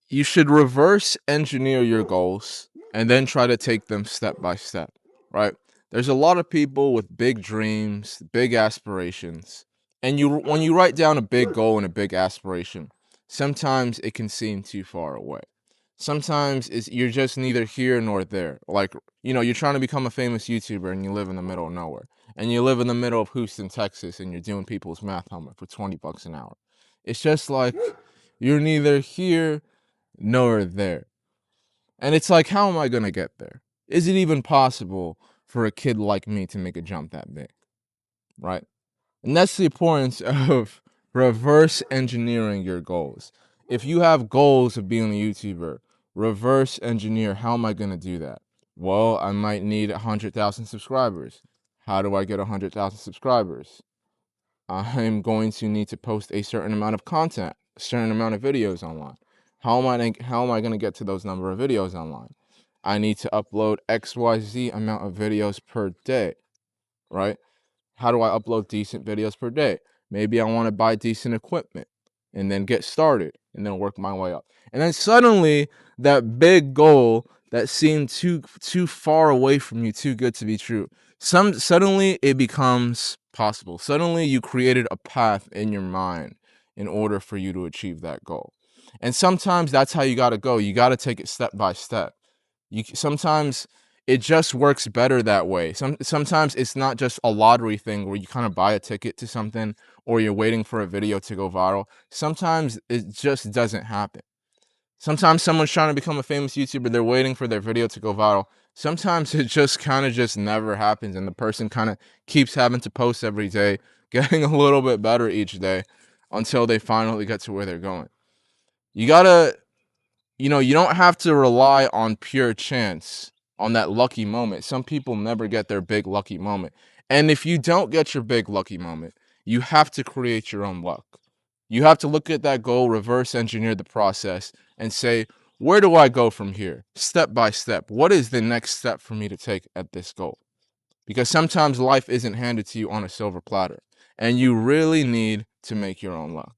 You should reverse engineer your goals and then try to take them step by step, right? There's a lot of people with big dreams, big aspirations. And when you write down a big goal and a big aspiration, sometimes it can seem too far away. Sometimes you're just neither here nor there. Like, you're trying to become a famous YouTuber and you live in the middle of nowhere. And you live in the middle of Houston, Texas, and you're doing people's math homework for $20 an hour. It's just like you're neither here nor there. And it's like, how am I going to get there? Is it even possible for a kid like me to make a jump that big? Right? And that's the importance of reverse engineering your goals. If you have goals of being a YouTuber, reverse engineer, how am I going to do that? Well, I might need 100,000 subscribers. How do I get 100,000 subscribers? I'm going to need to post a certain amount of content, a certain amount of videos online. How am I going to get to those number of videos online? I need to upload XYZ amount of videos per day, right? How do I upload decent videos per day? Maybe I want to buy decent equipment and then get started and then work my way up. And then suddenly that big goal that seemed too far away from you, too good to be true, suddenly it becomes possible. Suddenly you created a path in your mind in order for you to achieve that goal. And sometimes that's how you got to go. You got to take it step by step. Sometimes it just works better that way. Sometimes it's not just a lottery thing where you kind of buy a ticket to something or you're waiting for a video to go viral. Sometimes it just doesn't happen. Sometimes someone's trying to become a famous YouTuber, they're waiting for their video to go viral. Sometimes it just kind of just never happens and the person kind of keeps having to post every day, getting a little bit better each day until they finally get to where they're going. You gotta, you don't have to rely on pure chance, on that lucky moment. Some people never get their big lucky moment. And if you don't get your big lucky moment, you have to create your own luck. You have to look at that goal, reverse engineer the process, and say, where do I go from here? Step by step. What is the next step for me to take at this goal? Because sometimes life isn't handed to you on a silver platter, and you really need to make your own luck.